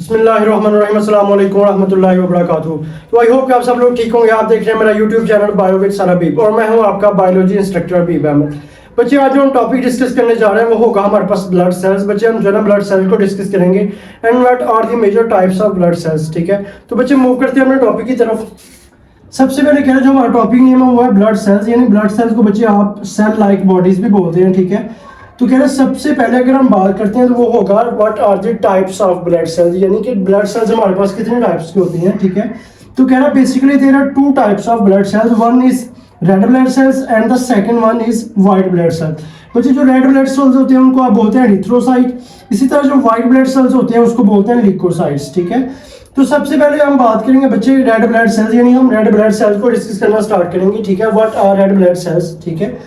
बिस्मिल्लाहिर्रहमानिर्रहीम, अस्सलाम वालेकुम रहमतुल्लाहि व बरकातुहू। तो आई होप कि आप सब लोग ठीक होंगे। आप देख रहे हैं मेरा YouTube channel bio with sir Habib और मैं हूं आपका बायोलॉजी इंस्ट्रक्टर हबीब अहमद। बच्चे आज जो हम टॉपिक डिस्कस करने जा रहे हैं वो होगा हमारे पास ब्लड सेल्स। बच्चे हम जो है ब्लड सेल्स को डिस्कस करेंगे and what are the major types of blood cells. ठीक है, तो बच्चे मूव करते हैं अपने टॉपिक की तरफ। सबसे पहले कह रहे जो हमारा टॉपिक नेम है वो है ब्लड सेल्स, यानी ब्लड सेल्स को बच्चे आप सेल लाइक बॉडीज भी बोलते हैं। ठीक है, तो कह रहे सबसे पहले अगर हम बात करते हैं तो वो होगा what are the types of blood cells, यानी कि ब्लड सेल्स हमारे पास कितने टाइप्स की होती हैं। ठीक है, तो कह रहा basically there are two types of blood cells, one is red blood cells and the second one is white blood cells. बच्चे जो रेड ब्लड सेल्स होते हैं उनको आप बोलते हैं एरिथ्रोसाइट, इसी तरह जो व्हाइट ब्लड सेल्स होते हैं उसको बोलते हैं ल्यूकोसाइट्स। ठीक है, तो सबसे पहले हम बात करेंगे बच्चे रेड ब्लड सेल्स, यानी हम रेड ब्लड सेल्स को डिस्कस करना स्टार्ट करेंगे। ठीक है, what are red blood cells. ठीक है,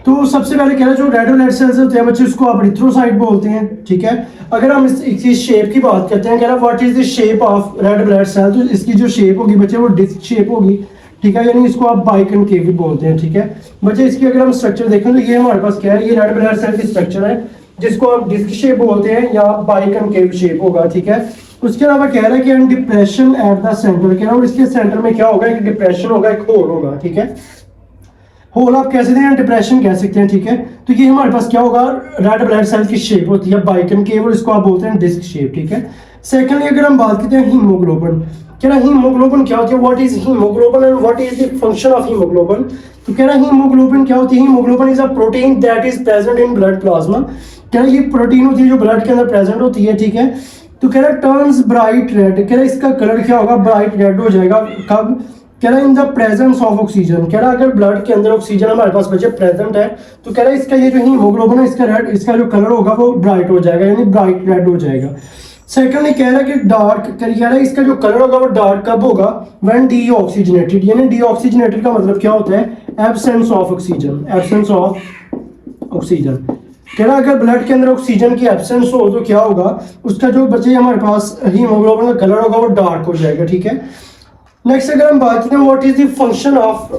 तो सबसे पहले कह रहे जो रेड ब्लड सेल्स होते हैं बच्चे उसको आप एरिथ्रोसाइट बोलते हैं। ठीक है, अगर हम इसकी शेप की बात करते हैं, कह रहा what is the shape of red blood cell, तो इसकी जो शेप होगी बच्चे वो डिस्क शेप होगी। ठीक है, यानी इसको आप बाइकनकेव भी बोलते हैं। ठीक है बच्चे, इसकी अगर हम स्ट्रक्चर देखें तो ये हमारे पास क्या है, ये रेड ब्लड सेल की स्ट्रक्चर है जिसको आप डिस्क शेप बोलते हैं या बाइकनकेव शेप होगा। ठीक है, उसके अलावा कह रहा है कि डिप्रेशन एट द सेंटर, कह रहा हूँ इसके सेंटर में क्या होगा, एक डिप्रेशन होगा, एक होल होगा। ठीक है, होल आप कह सकते हैं, डिप्रेशन कह सकते हैं। ठीक है, तो ये हमारे पास क्या होगा, रेड ब्लड सेल की शेप होती है बाइकनकेव और इसको आप बोलते हैं डिस्क शेप। ठीक है, सेकेंडली अगर हम बात करते हैं हीमोग्लोबिन, कह रहा हीमोग्लोबिन क्या होती है, what is haemoglobin and what is the function of haemoglobin. तो कह रहा हीमोग्लोबिन क्या होती है, haemoglobin is a protein that is present in blood plasma. कह रहा ये प्रोटीन होती है जो ब्लड के अंदर प्रेजेंट होती है। ठीक है, तो कह रहा टर्न्स ब्राइट रेड, कह रहा इसका कलर क्या होगा, ब्राइट रेड हो जाएगा। कब, कह रहा in the presence of oxygen, कह रहा अगर ब्लड के अंदर ऑक्सीजन हमारे पास बच्चे प्रेजेंट है तो कह रहा इसका ये जो हीमोग्लोबिन है इसका रेड, इसका जो कलर होगा वो ब्राइट हो जाएगा, यानी ब्राइट रेड हो जाएगा। सेकंडली कह रहा है कि डार्क, कह रहा है इसका जो कलर होगा वो डार्क कब होगा, व्हेन डीऑक्सीजनेटेड, यानी डीऑक्सीजनेटेड का मतलब क्या होता है, absence of oxygen, absence of oxygen. कह रहा अगर ब्लड के अंदर ऑक्सीजन की एब्सेंस हो तो क्या होगा, उसका जो बच्चे हमारे पास हीमोग्लोबिन का कलर होगा वो डार्क हो जाएगा। ठीक है, नेक्स्ट अगर हम बात करें what is the function of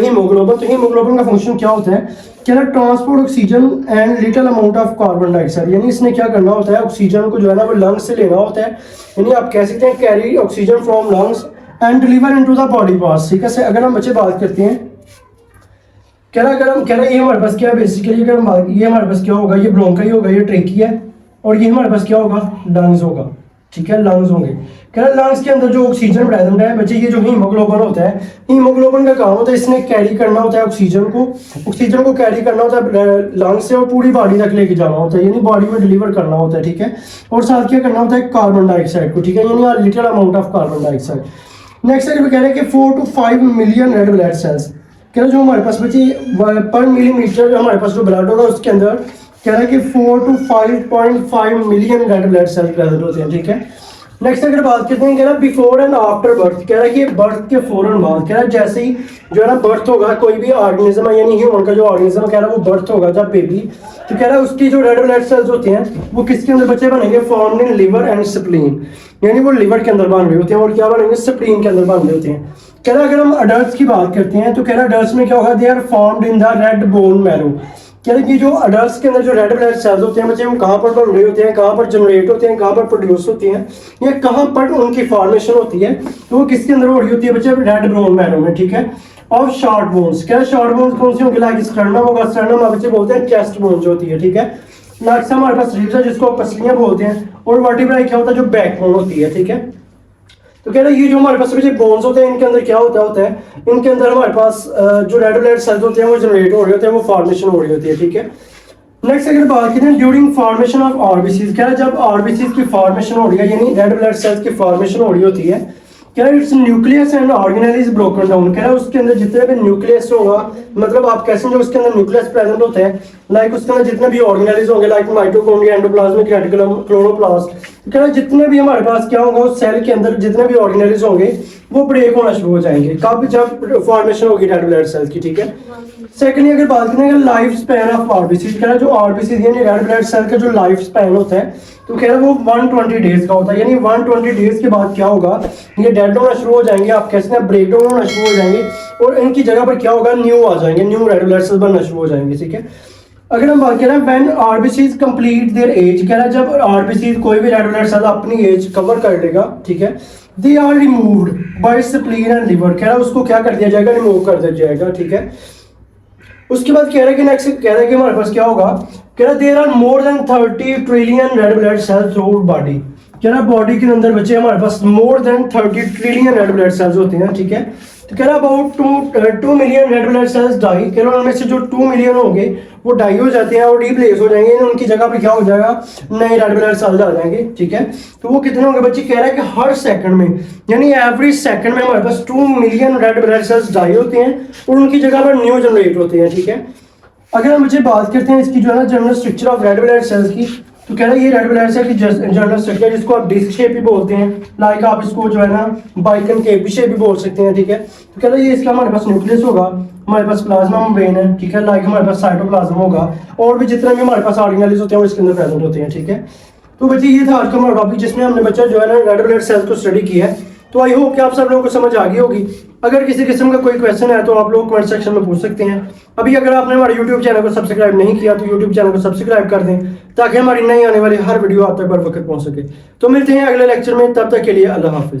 haemoglobin, तो हीमोग्लोबिन का फंक्शन क्या होता है, क्या है transport oxygen and little amount of carbon dioxide, यानी इसने क्या करना होता है, ऑक्सीजन को जो है ना वो लंग्स से लेना होता है, यानी आप कह सकते हैं carry oxygen from lungs and deliver into the body parts. ठीक है, अगर हम बच्चे बात करते हैं, कह रहा ये हमारे पास क्या है, बेसिकली अगर हम ये हमारे पास क्या होगा, ये ब्रोंकाई होगा, ये ट्रेकी है और ये हमारे पास क्या होगा, लंग्स होगा। ठीक है, लंग्स होंगे। कह रहा लंग्स के अंदर जो ऑक्सीजन प्रेजेंट है बच्चे, ये जो हीमोग्लोबिन होता है, हीमोग्लोबिन का काम होता है इसने कैरी करना होता है ऑक्सीजन को कैरी करना होता है लंग्स से और पूरी बॉडी तक लेके जाना होता है, यानी बॉडी में डिलीवर करना होता है। ठीक है, और साथ क्या करना होता है, कार्बन डाइऑक्साइड को। ठीक है, यानी little amount of carbon dioxide. Next अगर कह रहे हैं कि 4 to 5 million red blood sales, कह रहे जो हमारे पास बच्चे पर मिलीमीटर जो हमारे पास जो ब्लड होगा उसके अंदर कह रहा है कि 4 to 5.5 million red blood cell present होते हैं। ठीक है, नेक्स्ट अगर बात करते हैं, कह रहा बिफोर एंड आफ्टर बर्थ, कह रहा है कि बर्थ के फौरन बाद, कह रहा है जैसे ही जो है ना बर्थ होगा कोई भी ऑर्गेनिज्म है, यानी ह्यूमन का जो ऑर्गेनिज्म कह रहा है वो बर्थ होगा जब बेबी, तो कह रहा है उसकी जो रेड ब्लड सेल्स होते हैं वो किसके अंदर बच्चे बनेंगे, formed in liver and spleen, यानी वो लिवर के अंदर बन रहे होते हैं और क्या बनेंगे, स्प्लीन के अंदर बन रहे होते हैं। कह रहा अगर हम अडल्ट की बात करते हैं तो कह रहा अडल्ट में क्या होगा, they are formed in the red bone marrow, कह रहे कि जो अडल्ट के अंदर जो रेड ब्लड सेल्स होते हैं बच्चे हम कहाँ पर बन रहे होते हैं, कहाँ पर जनरेट होते हैं, कहाँ पर प्रोड्यूस होते हैं या कहाँ पर उनकी फॉर्मेशन होती है, तो वो किसके अंदर हो रही होती है बच्चे, रेड बोन मैरो में। ठीक है, और शॉर्ट बोन्स, क्या शॉर्ट बोन्स कौन सी होंगी, लाइक स्टर्नम होगा, स्टर्नम बच्चे बोलते हैं चेस्ट बोन जो होती है। ठीक है, नेक्स्ट हमारे पास रिब्स है जिसको पसलियां बोलते हैं, और वर्टिब्राई क्या होता है, जो बैकबोन होती है। ठीक है, तो कह रहा है ये जो हमारे पास बच्चे बोन्स होते हैं इनके अंदर क्या होता है, इनके अंदर हमारे पास जो रेड ब्लड सेल्स होते हैं वो जनरेट हो रहे होते हैं, वो फॉर्मेशन हो रही होती है। ठीक है, नेक्स्ट अगर बात करें ड्यूरिंग फॉर्मेशन ऑफ आरबीसीज, क्या है जब आरबीसीज की फॉर्मेशन हो रही है यानी रेड ब्लड सेल्स की फॉर्मेशन हो रही होती है, क्या है it's nucleus and organelle is broken down, कह रहा है उसके अंदर जितने भी न्यूक्लियस होगा, मतलब आप कैसे जो उसके अंदर न्यूक्लियस प्रेजेंट होते हैं, लाइक उसके अंदर जितने भी ऑर्गेनेल्स होंगे like mitochondria, endoplasmic reticulum, chloroplast, कह रहा है जितने भी हमारे पास क्या होगा उस सेल के अंदर जितने भी ऑर्गेनेल्स होंगे वो ब्रेक होना शुरू हो जाएंगे, कब, जब फॉर्मेशन होगी रेड ब्लड सेल्स की। ठीक है, सेकेंडली अगर बात करें लाइफ स्पैन ऑफ आरबीसी, कह रहा है जो आरबीसी यानी रेड ब्लड सेल का जो लाइफ स्पैन होता है तो कह रहा है वो 120 डेज का होता है, यानी 120 डेज के बाद क्या होगा, ये डेड होना शुरू हो जाएंगे, आप कैसे ना ब्रेक डाउन होना शुरू हो जाएंगे और इनकी जगह पर क्या होगा, न्यू आ जाएंगे, न्यू रेड ब्लड सेल्स बनना शुरू हो जाएंगे। ठीक है, अगर हम बात करें when RBCs complete their age, कह रहा है जब आरबीसीज कोई भी रेड ब्लड सेल अपनी एज कवर कर लेगा, ठीक है, they are removed by spleen and liver, कह रहा है उसको क्या कर दिया जाएगा, रिमूव कर दिया जाएगा, ठीक है। उसके बाद कह रहा है कि नेक्स्ट कह रहा है कि हमारे पास क्या होगा, कह रहा है there are more than 30 trillion red blood cells through body, कह रहा है बॉडी के अंदर बच्चे हमारे पास more than 30 trillion red blood cells होते हैं, ठीक है। तो कह रहा about 2 million red blood cells die, कह रहा उनमें से जो 2 मिलियन होंगे वो डाई हो जाते हैं और रिप्लेस हो जाएंगे, उनकी जगह पे क्या हो जाएगा, नए रेड ब्लड सेल्स आ जाएंगे, ठीक है। तो वो कितने होंगे बच्चे, कह रहा है कि हर सेकंड में, यानी एवरी सेकंड में हमारे पास 2 million red blood cells die होते हैं और उनकी जगह पर न्यू जनरेट होते हैं, ठीक है। अगर हम बच्चे बात करते हैं इसकी जो है ना general structure of red blood sales की, तो कह रहा है ये रेड ब्लड सेल की जनरल स्ट्रक्चर जिसको आप डिस्क शेप भी बोलते हैं, लाइक आप इसको जो है ना बाइकन के शेप भी बोल सकते हैं, ठीक है। तो कह रहा है ये इसका हमारे पास न्यूक्लियस होगा, हमारे पास प्लाज्मा मेम्ब्रेन है, ठीक है, लाइक हमारे पास साइटोप्लाज्म होगा और भी जितने भी हमारे पास ऑर्गेनेल्स होते हैं वो इसके अंदर प्रेजेंट होते हैं, ठीक है। तो बच्चे ये था आज का हमारा टॉपिक जिसमें हमने बच्चा जो है ना रेड ब्लड सेल्स को स्टडी किया है। तो आई होप कि आप सब लोगों को समझ आ गई होगी। अगर किसी किस्म का कोई क्वेश्चन है तो आप लोग कमेंट सेक्शन में पूछ सकते हैं। अभी अगर आपने हमारे यूट्यूब चैनल को सब्सक्राइब नहीं किया तो यूट्यूब चैनल को सब्सक्राइब कर दें ताकि हमारी नई आने वाली हर वीडियो आप तक बर वक्त पहुंच सके। तो मिलते हैं अगले लेक्चर में, तब तक के लिए अल्लाह हाफिज।